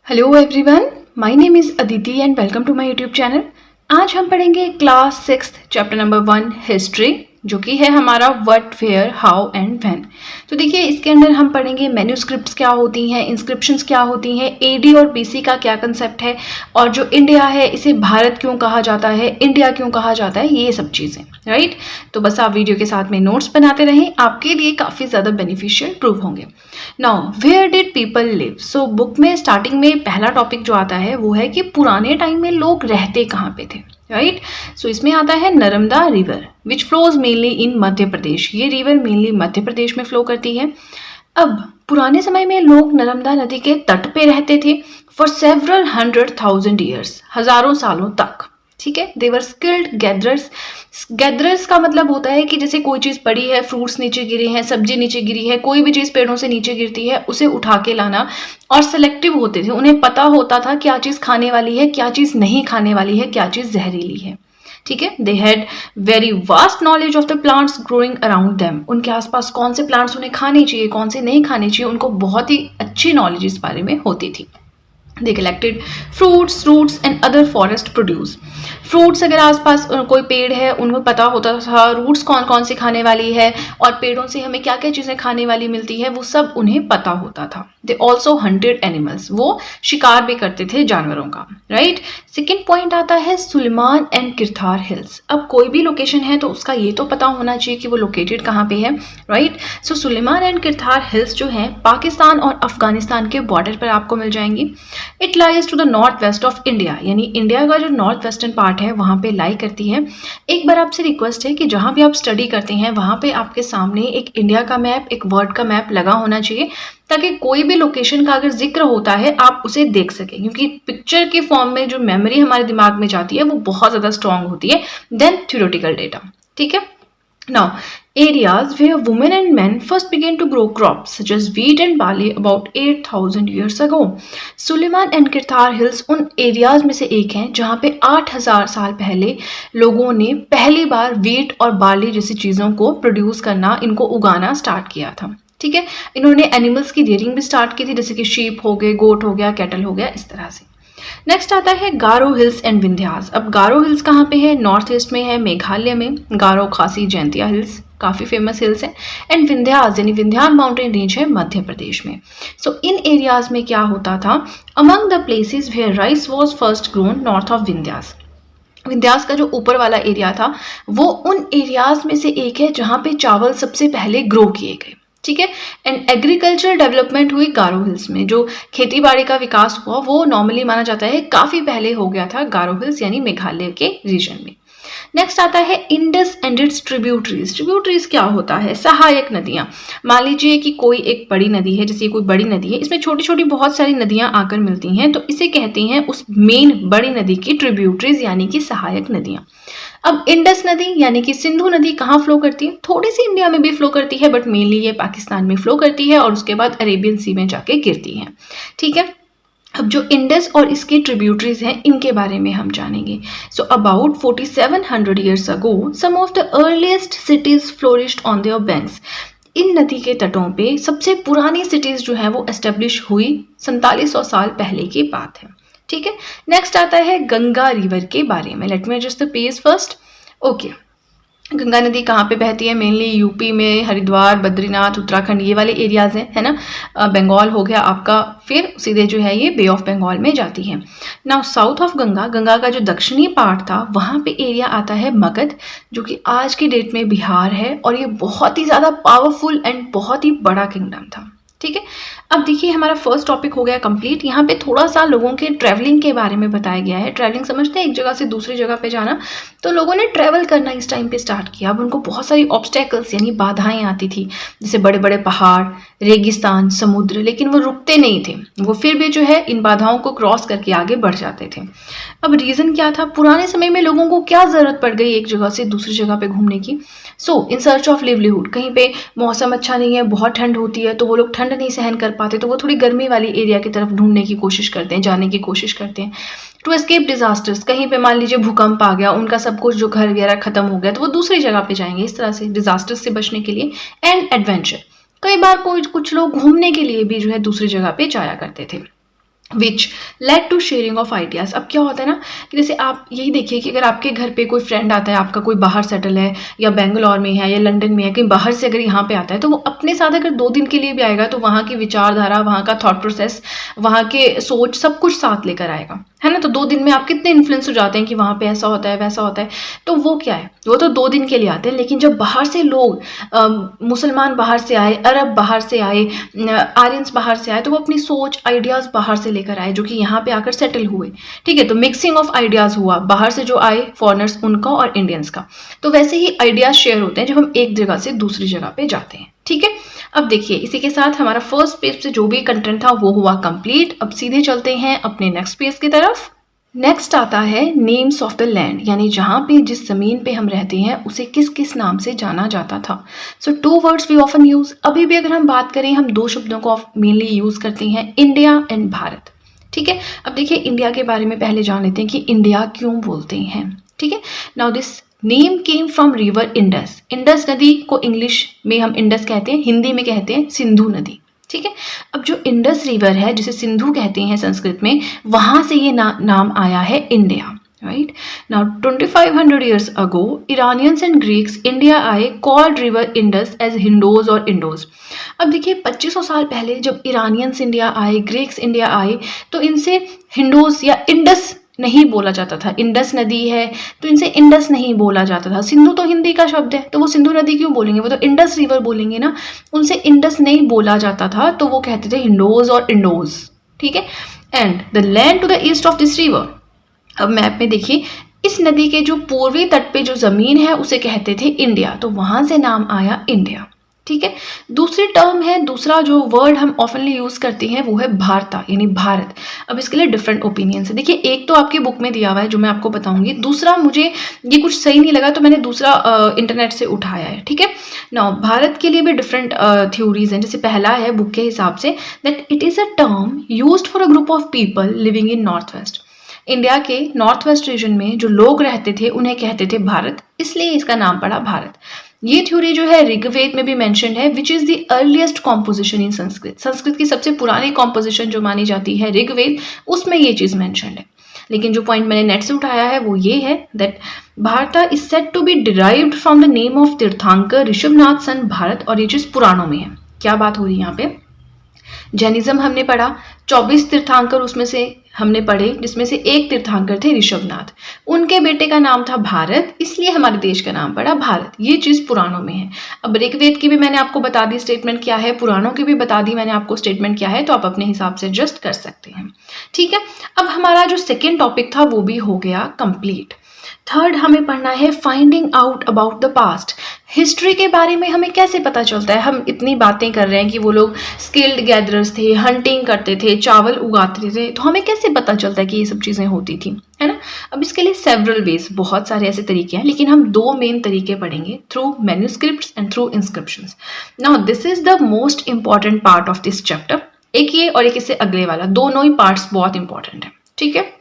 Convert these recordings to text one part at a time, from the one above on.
Hello everyone, my name is Aditi and welcome to my YouTube channel. आज हम पढ़ेंगे class 6 chapter number 1 history, जो कि है हमारा what, where, how and when. तो देखिए, इसके अंदर हम पढ़ेंगे मैन्यूस्क्रिप्ट्स क्या होती हैं, इंस्क्रिप्शंस क्या होती हैं, एडी और बीसी का क्या कंसेप्ट है, और जो इंडिया है इसे भारत क्यों कहा जाता है, इंडिया क्यों कहा जाता है, ये सब चीज़ें, राइट। तो बस आप वीडियो के साथ में नोट्स बनाते रहें, आपके लिए काफ़ी ज़्यादा बेनिफिशियल प्रूव होंगे। Now where did people live. So book में स्टार्टिंग में पहला टॉपिक जो आता है वो है कि पुराने टाइम में लोग रहते कहाँ पे थे, राइट। सो इसमें आता है Narmada river which flows mainly in Madhya Pradesh. ये रिवर मेनली मध्य प्रदेश में फ्लो करती है। अब पुराने समय में लोग नर्मदा नदी के तट पे रहते थे फॉर सेवरल 100,000 ईयर्स, हजारों सालों तक, ठीक है। देवर स्किल्ड गैदरर्स। गैदरर्स का मतलब होता है कि जैसे कोई चीज़ पड़ी है, फ्रूट्स नीचे गिरे हैं, सब्जी नीचे गिरी है, कोई भी चीज़ पेड़ों से नीचे गिरती है उसे उठा के लाना, और सेलेक्टिव होते थे, उन्हें पता होता था क्या चीज़ खाने वाली है, क्या चीज़ नहीं खाने वाली है, क्या चीज़ जहरीली है, ठीक है। They had very vast knowledge of the plants growing around them. उनके आसपास कौन से प्लांट्स उन्हें खाने चाहिए, कौन से नहीं खाने चाहिए, उनको बहुत ही अच्छी नॉलेज इस बारे में होती थी। They collected fruits, roots and other forest produce. Fruits अगर आसपास कोई पेड़ है उनको पता होता था रूट्स कौन कौन सी खाने वाली है और पेड़ों से हमें क्या क्या चीज़ें खाने वाली मिलती है, वो सब उन्हें पता होता था। दे ऑल्सो हंटेड एनिमल्स, वो शिकार भी करते थे जानवरों का, राइट। सेकेंड पॉइंट आता है सुलेमान एंड किरथार हिल्स। अब कोई भी लोकेशन है तो उसका ये तो पता होना चाहिए कि वो लोकेटेड कहाँ पे है, right. So Sulaiman and Kirthar hills जो हैं पाकिस्तान और अफगानिस्तान के बॉर्डर पर आपको मिल जाएंगी। It lies to the north west of India, यानी इंडिया का जो नॉर्थ वेस्टर्न पार्ट है वहाँ पे लाई करती है। एक बार आपसे रिक्वेस्ट है कि जहाँ भी आप स्टडी करते हैं वहाँ पे आपके सामने एक इंडिया का मैप, एक वर्ल्ड का मैप लगा होना चाहिए, ताकि कोई भी लोकेशन का अगर जिक्र होता है आप उसे देख सकें, क्योंकि पिक्चर के फॉर्म में जो मेमोरी हमारे दिमाग में जाती है वो बहुत ज़्यादा स्ट्रांग होती है देन थ्योरेटिकल डेटा, ठीक है। Now, areas where women and men first began to grow crops such as wheat and barley about 8,000 years ago. Sulaiman and Kirthar hills उन एरियाज में से एक हैं जहाँ पे 8,000 साल पहले लोगों ने पहली बार वीट और बार्ली जैसी चीज़ों को प्रोड्यूस करना, इनको उगाना स्टार्ट किया था, ठीक है। इन्होंने एनिमल्स की रियरिंग भी स्टार्ट की थी, जैसे कि शीप हो गए, गोट हो गया, कैटल हो गया, इस तरह से। नेक्स्ट आता है गारो हिल्स एंड विंध्यास। अब गारो हिल्स कहाँ पे है? नॉर्थ ईस्ट में है, मेघालय में। गारो, खासी, जैंतिया हिल्स काफ़ी फेमस हिल्स है। एंड विंध्यास यानी विंध्यान माउंटेन रेंज है मध्य प्रदेश में। सो इन एरियाज में क्या होता था? Among the places where rice was first grown north of Vindhyas. Vindhyas का जो ऊपर वाला एरिया था वो उन एरियाज में से एक है जहाँ पे चावल सबसे पहले ग्रो किए गए, ठीक है। एंड एग्रीकल्चर डेवलपमेंट हुई गारो हिल्स में। जो खेती बाड़ी का विकास हुआ वो नॉर्मली माना जाता है काफ़ी पहले हो गया था गारो हिल्स यानी मेघालय के रीजन में। नेक्स्ट आता है Indus and it's tributaries. Tributaries क्या होता है? सहायक नदियाँ। मान लीजिए कि कोई एक बड़ी नदी है, जैसे कोई बड़ी नदी है, इसमें छोटी छोटी बहुत सारी नदियाँ आकर मिलती हैं, तो इसे कहते हैं उस मेन बड़ी नदी की ट्रिब्यूटरीज यानी कि सहायक नदियाँ। अब इंडस नदी यानी कि सिंधु नदी कहाँ फ्लो करती है? थोड़ी सी इंडिया में भी फ्लो करती है, बट मेनली ये पाकिस्तान में फ्लो करती है और उसके बाद अरेबियन सी में जाके गिरती है, ठीक है। अब जो इंडस और इसकी ट्रिब्यूटरीज हैं इनके बारे में हम जानेंगे। So about 4700 years ago some of the earliest cities flourished on their banks. इन नदी के तटों पे सबसे पुरानी सिटीज जो है वो एस्टेब्लिश हुई 4700 साल पहले की बात है, ठीक है। नेक्स्ट आता है गंगा रिवर के बारे में। Let me adjust the page first. Okay, Ganga नदी कहाँ पे बहती है? मेनली यूपी में, हरिद्वार, बद्रीनाथ, उत्तराखंड, ये वाले एरियाज हैं, है ना। बंगाल हो गया आपका, फिर सीधे जो है ये बे ऑफ बंगाल में जाती है। Now south of Ganga, Ganga का जो दक्षिणी पार्ट था वहाँ पे एरिया आता है मगध, जो कि आज की डेट में बिहार है, और ये बहुत ही ज़्यादा पावरफुल एंड बहुत ही बड़ा किंगडम था, ठीक है। अब देखिए हमारा फर्स्ट टॉपिक हो गया कंप्लीट। यहाँ पे थोड़ा सा लोगों के ट्रैवलिंग के बारे में बताया गया है। ट्रैवलिंग समझते हैं, एक जगह से दूसरी जगह पे जाना। तो लोगों ने ट्रैवल करना इस टाइम पे स्टार्ट किया। अब उनको बहुत सारी ऑब्स्टेकल्स यानी बाधाएं आती थी, जैसे बड़े बड़े पहाड़, रेगिस्तान, समुद्र, लेकिन वो रुकते नहीं थे, वो फिर भी जो है इन बाधाओं को क्रॉस करके आगे बढ़ जाते थे। अब रीज़न क्या था? पुराने समय में लोगों को क्या ज़रूरत पड़ गई एक जगह से दूसरी जगह पे घूमने की? सो इन सर्च ऑफ लिवलीहुड, कहीं पे मौसम अच्छा नहीं है, बहुत ठंड होती है, तो वो लोग ठंड नहीं सहन कर पाते, तो वो थोड़ी गर्मी वाली एरिया की तरफ ढूंढने की कोशिश करते हैं, जाने की कोशिश करते हैं। टू एस्केप डिजास्टर्स, कहीं पे मान लीजिए भूकंप आ गया, उनका सब कुछ जो घर वगैरह खत्म हो गया, तो वो दूसरी जगह पे जाएंगे, इस तरह से डिजास्टर्स से बचने के लिए। एंड एडवेंचर, कई बार कुछ लोग घूमने के लिए भी जो है दूसरी जगह पे जाया करते थे। Which led to sharing of ideas. अब क्या होता है ना कि जैसे आप यही देखिए कि अगर आपके घर पे कोई फ्रेंड आता है, आपका कोई बाहर सेटल है या बेंगलोर में है या लंदन में है, कहीं बाहर से अगर यहाँ पे आता है, तो वो अपने साथ अगर 2 दिन के लिए भी आएगा तो वहाँ की विचारधारा, वहाँ का थॉट प्रोसेस, वहाँ के सोच सब कुछ साथ लेकर आएगा, है ना। तो 2 दिन में आप कितने इन्फ्लुएंस हो जाते हैं कि वहाँ पे ऐसा होता है वैसा होता है। तो वो क्या है, वो तो 2 दिन के लिए आते हैं। लेकिन जब बाहर से लोग मुसलमान बाहर से आए, अरब बाहर से आए, आर्यंस बाहर से आए, तो वो अपनी सोच आइडियाज़ बाहर से लेकर आए जो कि यहाँ पे आकर सेटल हुए। ठीक है, तो मिक्सिंग ऑफ आइडियाज़ हुआ, बाहर से जो आए फॉरेनर्स उनका और इंडियंस का। तो वैसे ही आइडियाज़ शेयर होते हैं जब हम एक जगह से दूसरी जगह पे जाते हैं। ठीक है, अब देखिए इसी के साथ हमारा फर्स्ट पेज से जो भी कंटेंट था वो हुआ कंप्लीट। अब सीधे चलते हैं अपने नेक्स्ट पेज की तरफ। नेक्स्ट आता है नेम्स ऑफ द लैंड, यानी जहाँ पे जिस ज़मीन पे हम रहते हैं उसे किस किस नाम से जाना जाता था। सो 2 वर्ड्स वी ऑफन यूज़। अभी भी अगर हम बात करें, हम 2 शब्दों को मेनली यूज़ करते हैं, इंडिया एंड भारत। ठीक है, अब देखिए इंडिया के बारे में पहले जान लेते हैं कि इंडिया क्यों बोलते हैं। ठीक है, now this name came from river Indus. Indus नदी को इंग्लिश में हम इंडस कहते हैं, हिंदी में कहते हैं सिंधु नदी। ठीक है, अब जो इंडस रिवर है जिसे सिंधु कहते हैं संस्कृत में, वहां से ये नाम आया है India. Right now 2500 years ago Iranians and Greeks India आए, कॉल्ड रिवर इंडस एज हिंडोज और इंडोज। अब देखिए 2500 साल पहले जब इरानियंस इंडिया आए, ग्रीक्स इंडिया आए, तो इनसे हिंडोज या इंडस नहीं बोला जाता था। इंडस नदी है तो इनसे इंडस नहीं बोला जाता था। सिंधु तो हिंदी का शब्द है, तो वो सिंधु नदी क्यों बोलेंगे, वो तो इंडस रिवर बोलेंगे ना। उनसे इंडस नहीं बोला जाता था, तो वो कहते थे हिंडोज और इंडोज। ठीक है, and the land to the east of this river. अब मैप में देखिए, इस नदी के जो पूर्वी तट पे जो जमीन है उसे कहते थे इंडिया, तो वहां से नाम आया इंडिया। ठीक है, दूसरी टर्म है, दूसरा जो वर्ड हम ऑफनली यूज करते हैं वो है भारता, यानी भारत। अब इसके लिए डिफरेंट ओपिनियंस है। देखिए एक तो आपकी बुक में दिया हुआ है जो मैं आपको बताऊंगी, दूसरा मुझे ये कुछ सही नहीं लगा तो मैंने दूसरा इंटरनेट से उठाया है। ठीक है, नाउ भारत के लिए भी डिफरेंट थ्योरीज हैं। जैसे पहला है बुक के हिसाब say that it is a term used for a group of people living in north west. India के नॉर्थ वेस्ट रीजन में जो लोग रहते थे उन्हें कहते थे भारत, इसलिए इसका नाम पड़ा भारत। ये थ्योरी जो है ऋग्वेद में भी मेंशन्ड है, which is the earliest composition in Sanskrit. Sanskrit की सबसे पुरानी कॉम्पोजिशन जो मानी जाती है ऋग्वेद, उसमें ये चीज मेंशन्ड है। लेकिन जो पॉइंट मैंने नेट से उठाया है वो ये है that Bharata is said to be derived from the name of तीर्थंकर ऋषभनाथ सन भारत, और ये चीज पुराणों में है। क्या बात हो रही है यहाँ पे, जैनिज्म हमने पढ़ा, 24 तीर्थंकर उसमें से हमने पढ़े, जिसमें से एक तीर्थंकर थे ऋषभनाथ, उनके बेटे का नाम था भारत, इसलिए हमारे देश का नाम पड़ा भारत। ये चीज पुराणों में है। अब ऋग्वेद की भी मैंने आपको बता दी स्टेटमेंट क्या है, पुराणों की भी बता दी मैंने आपको स्टेटमेंट क्या है, तो आप अपने हिसाब से एडजस्ट कर सकते हैं। ठीक है, अब हमारा जो सेकेंड टॉपिक था वो भी हो गया कंप्लीट। थर्ड हमें पढ़ना है finding out about the past. History के बारे में हमें कैसे पता चलता है, हम इतनी बातें कर रहे हैं कि वो लोग स्किल्ड गैदरर्स थे, हंटिंग करते थे, चावल उगाते थे, तो हमें कैसे पता चलता है कि ये सब चीज़ें होती थी, है ना। अब इसके लिए सेवरल वेज, बहुत सारे ऐसे तरीके हैं, लेकिन हम 2 मेन तरीके पढ़ेंगे, through manuscripts and through inscriptions. Now this is the most important part of this chapter. एक ये और एक इससे अगले वाला, दोनों ही पार्ट्स बहुत इंपॉर्टेंट है। ठीक है,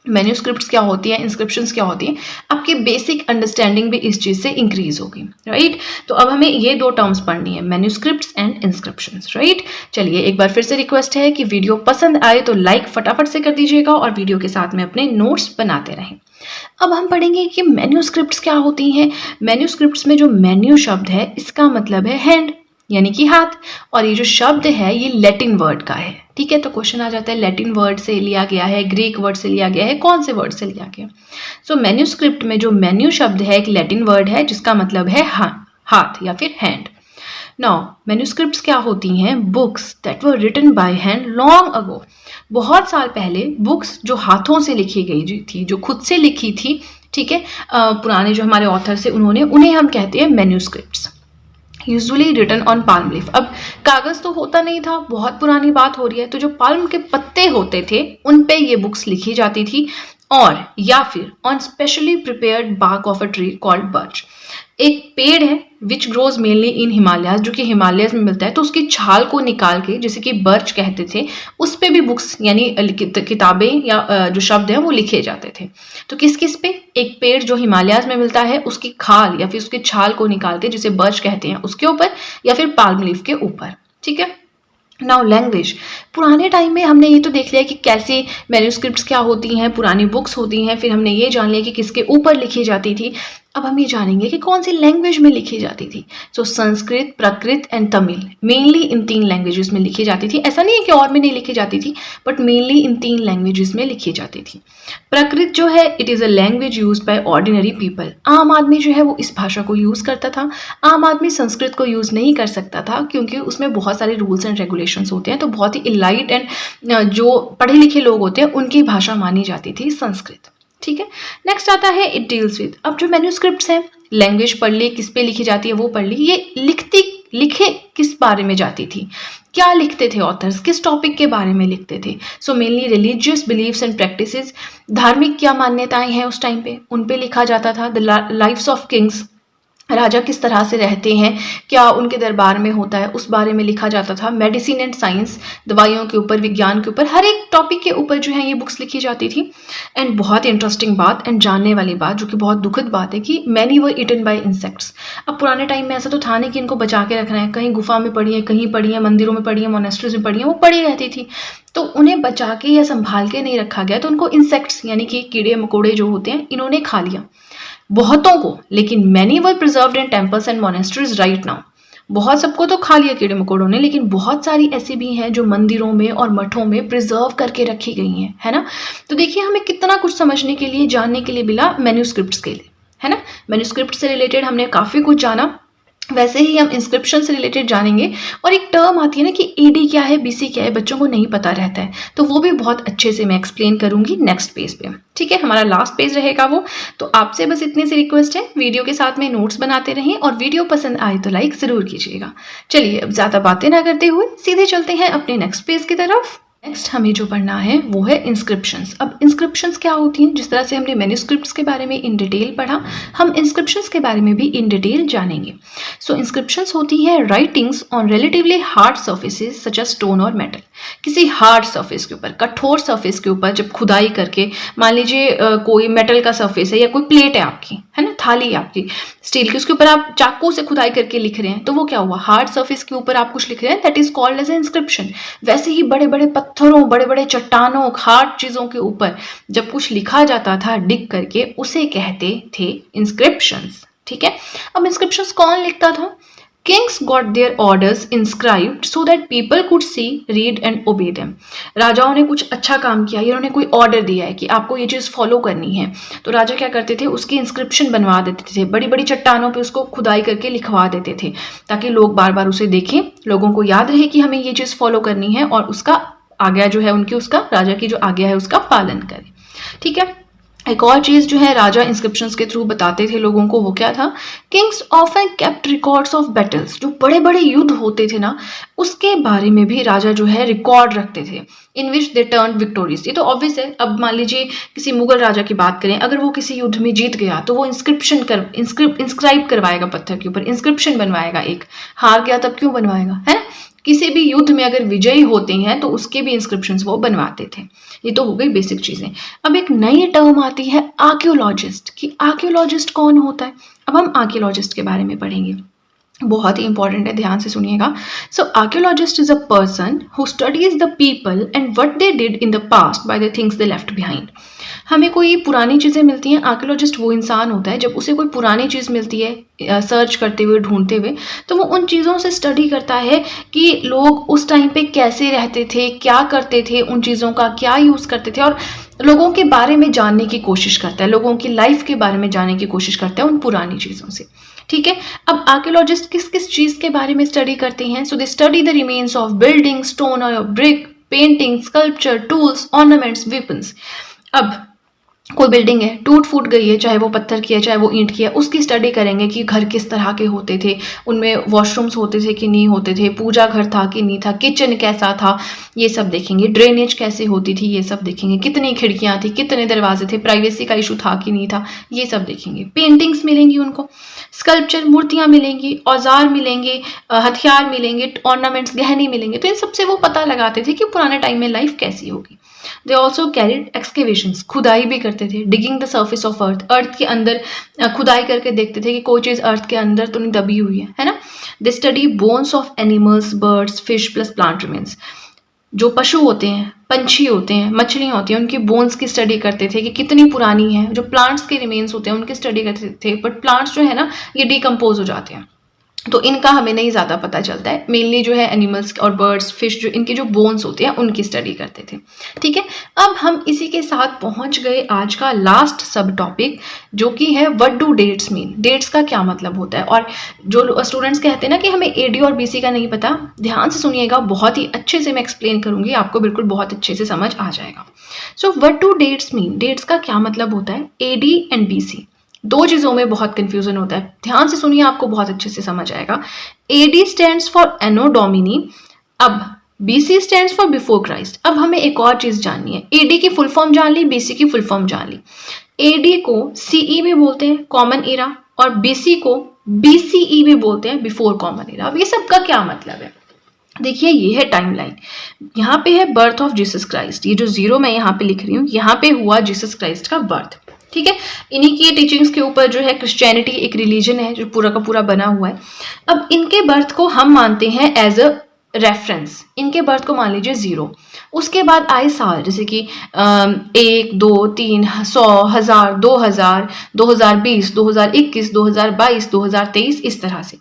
मैन्यूस्क्रिप्ट्स क्या होती है, इंस्क्रिप्शंस क्या होती है, आपकी बेसिक अंडरस्टैंडिंग भी इस चीज से इंक्रीज होगी। राइट, तो अब हमें ये 2 टर्म्स पढ़नी है, मैन्यूस्क्रिप्ट्स एंड इंस्क्रिप्शंस। राइट, चलिए एक बार फिर से रिक्वेस्ट है कि वीडियो पसंद आए तो लाइक फटाफट से कर दीजिएगा और वीडियो के साथ में अपने नोट्स बनाते रहें। अब हम पढ़ेंगे कि मैन्यूस्क्रिप्ट्स क्या होती हैं। मैन्यूस्क्रिप्ट्स में जो मैन्यू शब्द है इसका मतलब है हैंड, यानी कि हाथ, और ये जो शब्द है ये लैटिन वर्ड का है। ठीक है, तो क्वेश्चन आ जाता है लैटिन वर्ड से लिया गया है, ग्रीक वर्ड से लिया गया है, कौन से वर्ड से लिया गया। सो मैन्यूस्क्रिप्ट में जो मैन्यू शब्द है एक लैटिन वर्ड है जिसका मतलब है हाथ या फिर हैंड। नाउ मैन्यूस्क्रिप्ट्स क्या होती हैं, books that were written by hand long ago. बहुत साल पहले बुक्स जो हाथों से लिखी गई थी, जो खुद से लिखी थी, ठीक है, पुराने जो हमारे ऑथर थे उन्हें हम कहते हैं manuscripts, usually written on palm leaf. अब कागज तो होता नहीं था, बहुत पुरानी बात हो रही है, तो जो पाल्म के पत्ते होते थे उन पे ये बुक्स लिखी जाती थी, और या फिर on specially prepared bark of a tree called birch. एक पेड़ है which grows mainly in Himalayas, जो कि हिमालयस में मिलता है, तो उसकी छाल को निकाल के, जैसे कि बर्च कहते थे, उस पे भी बुक्स यानी किताबें या जो शब्द हैं वो लिखे जाते थे। तो किस किस पे, एक पेड़ जो हिमालयाज में मिलता है उसकी खाल या फिर उसकी छाल को निकाल के, जिसे बर्च कहते हैं, उसके ऊपर, या फिर पाल्म लीफ के ऊपर। ठीक है, नाउ लैंग्वेज, पुराने टाइम में हमने ये तो देख लिया कि कैसे मैन्यूस्क्रिप्ट्स क्या होती हैं, पुरानी बुक्स होती हैं, फिर हमने ये जान लिया कि किसके ऊपर लिखी जाती थी। अब हम ये जानेंगे कि कौन सी लैंग्वेज में लिखी जाती थी। So Sanskrit, Prakrit and Tamil, mainly in 3 languages में लिखी जाती थी। ऐसा नहीं है कि और में नहीं लिखी जाती थी, बट मेनली इन 3 लैंग्वेजेस में लिखी जाती थी। प्राकृत जो है it is a language use by ordinary people, आम आदमी जो है वो इस भाषा को यूज़ करता था। आम आदमी संस्कृत को यूज़ नहीं कर सकता था क्योंकि उसमें बहुत सारे रूल्स एंड रेगुलेशंस होते हैं, तो बहुत ही इलाइट एंड जो पढ़े लिखे लोग होते हैं उनकी भाषा मानी जाती थी संस्कृत। ठीक है, नेक्स्ट आता है इट डील्स विद। अब जो मैन्यूस्क्रिप्ट्स हैं, लैंग्वेज पढ़ ली, किस पे लिखी जाती है वो पढ़ ली, ये लिखे किस बारे में जाती थी, क्या लिखते थे ऑथर्स, किस टॉपिक के बारे में लिखते थे। So mainly religious beliefs and practices, धार्मिक क्या मान्यताएं हैं उस टाइम पे, उन पे लिखा जाता था। द लाइफ्स ऑफ किंग्स, राजा किस तरह से रहते हैं, क्या उनके दरबार में होता है, उस बारे में लिखा जाता था। मेडिसिन एंड साइंस, दवाइयों के ऊपर, विज्ञान के ऊपर, हर एक टॉपिक के ऊपर जो है ये बुक्स लिखी जाती थी। एंड बहुत इंटरेस्टिंग बात एंड जानने वाली बात, जो कि बहुत दुखद बात है, कि many were eaten by insects. अब पुराने टाइम में ऐसा तो था नहीं कि इनको बचा के रखना है, कहीं गुफा में पड़ी है, कहीं पड़ी है, मंदिरों में पड़ी है, मोनेस्ट्रीज में पड़ी है, वो पड़ी रहती थी, तो उन्हें बचा के या संभाल के नहीं रखा गया, तो उनको इंसेक्ट्स यानी कि कीड़े मकोड़े जो होते हैं इन्होंने खा लिया बहुतों को। लेकिन many were preserved in temples and monasteries right now, बहुत सबको तो खा लिया कीड़े मकोड़ों ने, लेकिन बहुत सारी ऐसी भी हैं जो मंदिरों में और मठों में प्रिजर्व करके रखी गई हैं, है ना। तो देखिए हमें कितना कुछ समझने के लिए, जानने के लिए मिला मैन्यूस्क्रिप्ट्स के लिए, है ना। मैन्यूस्क्रिप्ट से रिलेटेड हमने काफ़ी कुछ जाना, वैसे ही हम इंस्क्रिप्शन से रिलेटेड जानेंगे। और एक टर्म आती है ना कि एडी क्या है, बीसी क्या है, बच्चों को नहीं पता रहता है, तो वो भी बहुत अच्छे से मैं एक्सप्लेन करूंगी नेक्स्ट पेज पे। ठीक है, हमारा लास्ट पेज रहेगा वो। तो आपसे बस इतनी सी रिक्वेस्ट है, वीडियो के साथ में नोट्स बनाते रहें और वीडियो पसंद आए तो लाइक ज़रूर कीजिएगा। चलिए अब ज़्यादा बातें ना करते हुए सीधे चलते हैं अपने नेक्स्ट पेज की तरफ। नेक्स्ट हमें जो पढ़ना है वो है इंस्क्रिप्शंस। अब इंस्क्रिप्शंस क्या होती हैं, जिस तरह से हमने मैन्यूस्क्रिप्ट्स के बारे में इन डिटेल पढ़ा, हम इंस्क्रिप्शंस के बारे में भी इन डिटेल जानेंगे। सो इंस्क्रिप्शंस होती हैं writings on relatively hard surfaces such as stone और मेटल। किसी हार्ड सर्फेस के ऊपर, कठोर सर्फेस के ऊपर जब खुदाई करके, मान लीजिए कोई मेटल का सर्फेस है या कोई प्लेट है आपकी, है ना, थाली है आपकी स्टील की, उसके ऊपर आप चाकू से खुदाई करके लिख रहे हैं, तो वो क्या हुआ, हार्ड सर्फेस के ऊपर आप कुछ लिख रहे हैं, that is called as inscription. वैसे ही बड़े बड़े पत्थरों, बड़े बड़े चट्टानों, हार्ड चीजों के ऊपर जब कुछ लिखा जाता था डिग करके, उसे कहते थे इंस्क्रिप्शंस। ठीक है, अब इंस्क्रिप्शंस कौन लिखता था? Kings got their orders inscribed so that people could see, read and obey them. राजाओं ने कुछ अच्छा काम किया, इन्होंने कोई ऑर्डर दिया है कि आपको ये चीज़ फॉलो करनी है, तो राजा क्या करते थे, उसकी इंस्क्रिप्शन बनवा देते थे, बड़ी बड़ी चट्टानों पे उसको खुदाई करके लिखवा देते थे, ताकि लोग बार बार उसे देखें, लोगों को याद रहे कि हमें ये चीज़ फॉलो करनी है, और उसका आज्ञा जो है उनकी, उसका राजा की जो आज्ञा है उसका पालन करें। ठीक है, एक और चीज जो है राजा इंस्क्रिप्शंस के थ्रू बताते थे लोगों को, वो क्या था, Kings often kept records of battles. जो बड़े बड़े युद्ध होते थे ना, उसके बारे में भी राजा जो है रिकॉर्ड रखते थे, इन विच दे टर्न विक्टोरियस। ये तो ऑब्वियस है, अब मान लीजिए किसी मुगल राजा की बात करें, अगर वो किसी युद्ध में जीत गया तो वो इंस्क्राइब करवाएगा, पत्थर के ऊपर इंस्क्रिप्शन बनवाएगा। एक हार गया तब क्यों बनवाएगा, है। किसी भी युद्ध में अगर विजयी होते हैं तो उसके भी इंस्क्रिप्शंस वो बनवाते थे। ये तो हो गई बेसिक चीजें। अब एक नई टर्म आती है आर्कियोलॉजिस्ट, कि आर्कियोलॉजिस्ट कौन होता है। अब हम आर्कियोलॉजिस्ट के बारे में पढ़ेंगे, बहुत ही इंपॉर्टेंट है, ध्यान से सुनिएगा। So archaeologist is a person who studies the people and what they did in the past by the things they left behind. हमें कोई पुरानी चीज़ें मिलती हैं, आर्कियोलॉजिस्ट वो इंसान होता है जब उसे कोई पुरानी चीज़ मिलती है सर्च करते हुए, ढूंढते हुए, तो वो उन चीज़ों से स्टडी करता है कि लोग उस टाइम पे कैसे रहते थे, क्या करते थे, उन चीज़ों का क्या यूज़ करते थे, और लोगों के बारे में जानने की कोशिश करता है, लोगों की लाइफ के बारे में जानने की कोशिश करता है उन पुरानी चीज़ों से। ठीक है, अब आर्कियोलॉजिस्ट किस किस चीज़ के बारे में स्टडी करते हैं? So they study the remains of building, stone और brick, painting, sculpture, tools, ornaments, weapons. अब कोई बिल्डिंग है, टूट फूट गई है, चाहे वो पत्थर की है चाहे वो ईंट की है, उसकी स्टडी करेंगे कि घर किस तरह के होते थे, उनमें वॉशरूम्स होते थे कि नहीं होते थे, पूजा घर था कि नहीं था, किचन कैसा था, ये सब देखेंगे, ड्रेनेज कैसे होती थी, ये सब देखेंगे, कितनी खिड़कियां थी, कितने दरवाजे थे, प्राइवेसी का इशू था कि नहीं था, ये सब देखेंगे। पेंटिंग्स मिलेंगी उनको, स्कल्पचर, मूर्तियाँ मिलेंगी, औजार मिलेंगे, हथियार मिलेंगे, ऑर्नामेंट्स, गहने मिलेंगे। तो इन सबसे वो पता लगाते थे कि पुराने टाइम में लाइफ कैसी होगी। दे ऑल्सो कैरिड एक्सकेवेशंस, खुदाई भी करते थे, digging the surface of earth, earth के अंदर खुदाई करके देखते थे कि कोई चीज़ अर्थ के अंदर तो नहीं दबी हुई है ना। They study bones of animals, birds, fish plus plant remains, जो पशु होते हैं, पंछी होते हैं, मछलियाँ होती हैं, उनकी बोन्स की स्टडी करते थे कि कितनी पुरानी है। जो प्लांट्स के रिमेन्स होते हैं उनकी स्टडी करते थे, बट प्लांट्स जो है ना ये डिकम्पोज हो जाते हैं, तो इनका हमें नहीं ज़्यादा पता चलता है। मेनली जो है एनिमल्स और बर्ड्स, फिश, जो इनकी जो बोन्स होते हैं उनकी स्टडी करते थे। ठीक है, अब हम इसी के साथ पहुंच गए आज का लास्ट सब टॉपिक, जो कि है what do dates mean, dates का क्या मतलब होता है। और जो स्टूडेंट्स कहते हैं ना कि हमें AD और BC का नहीं पता, ध्यान से सुनिएगा, बहुत ही अच्छे से मैं एक्सप्लेन करूंगी, आपको बिल्कुल बहुत अच्छे से समझ आ जाएगा। So what do dates mean, dates का क्या मतलब होता है। AD एंड BC, दो चीज़ों में बहुत कंफ्यूजन होता है, ध्यान से सुनिए, आपको बहुत अच्छे से समझ आएगा। AD stands for anno domini, अब BC stands for before Christ. अब हमें एक और चीज़ जाननी है, AD की फुल फॉर्म जान ली, BC की फुल फॉर्म जान ली। AD को CE भी बोलते हैं, कॉमन एरा, और BC को BCE भी बोलते हैं, बिफोर कॉमन एरा। अब ये सबका क्या मतलब है, देखिए ये है टाइमलाइन। यहाँ पे है बर्थ ऑफ जीसस क्राइस्ट, ये जो 0 मैं यहाँ पे लिख रही हूँ, यहाँ पे हुआ जीसस क्राइस्ट का बर्थ। ठीक है, इन्हीं की टीचिंग्स के ऊपर जो है क्रिश्चियनिटी एक रिलीजन है जो पूरा का पूरा बना हुआ है। अब इनके बर्थ को हम मानते हैं एज अ रेफरेंस, इनके बर्थ को मान लीजिए 0। उसके बाद आए साल, जैसे कि 1, 2, 3, 100, 1000, 2000, 2020, 2021, 2022, 2023, इस तरह से।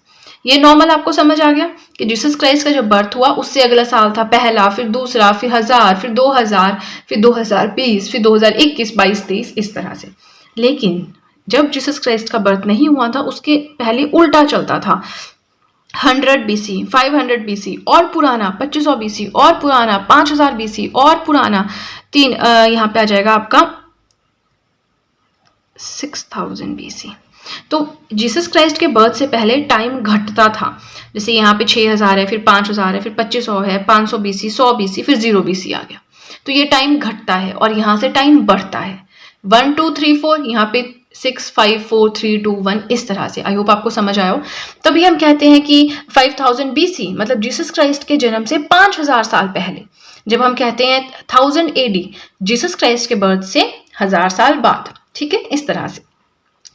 ये नॉर्मल आपको समझ आ गया कि जीसस क्राइस्ट का जब बर्थ हुआ उससे अगला साल था पहला, फिर दूसरा, फिर 1000, फिर 2000, फिर 2020, फिर 2021, 22, 23, इस तरह से। लेकिन जब जीसस क्राइस्ट का बर्थ नहीं हुआ था उसके पहले उल्टा चलता था। 100 BC, 500 BC और पुराना, 2500 BC और पुराना, 5000 BC और पुराना, यहाँ पे आ जाएगा आपका 6000 BC। तो जीसस क्राइस्ट के बर्थ से पहले टाइम घटता था, जैसे यहाँ पे 6000 है, फिर 5000 है, फिर 2500 है, 500 BC, 100 BC, फिर 0 BC आ गया। तो ये टाइम घटता है और यहाँ से टाइम बढ़ता है, 1 2 3 4, यहाँ पे 6 5 4 3 2 1, इस तरह से। आई होप आपको समझ आया हो। तभी हम कहते हैं कि 5000 BC मतलब जीसस क्राइस्ट के जन्म से 5000 साल पहले। जब हम कहते हैं 1000 AD, जीसस क्राइस्ट के बर्थ से 1000 साल बाद। ठीक है, इस तरह से।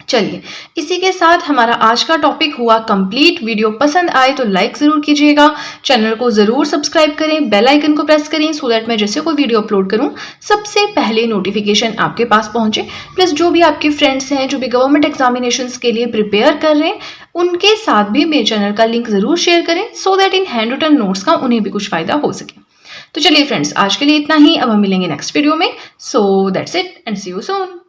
चलिए, इसी के साथ हमारा आज का टॉपिक हुआ कंप्लीट। वीडियो पसंद आए तो लाइक जरूर कीजिएगा, चैनल को जरूर सब्सक्राइब करें, बेल आइकन को प्रेस करें, सो दैट मैं जैसे कोई वीडियो अपलोड करूं सबसे पहले नोटिफिकेशन आपके पास पहुंचे। प्लस जो भी आपके फ्रेंड्स हैं जो भी गवर्नमेंट एग्जामिनेशंस के लिए प्रिपेयर कर रहे हैं, उनके साथ भी मेरे चैनल का लिंक जरूर शेयर करें, so that in handwritten notes का उन्हें भी कुछ फायदा हो सके। तो चलिए फ्रेंड्स, आज के लिए इतना ही, अब हम मिलेंगे नेक्स्ट वीडियो में। So that's it and see you soon.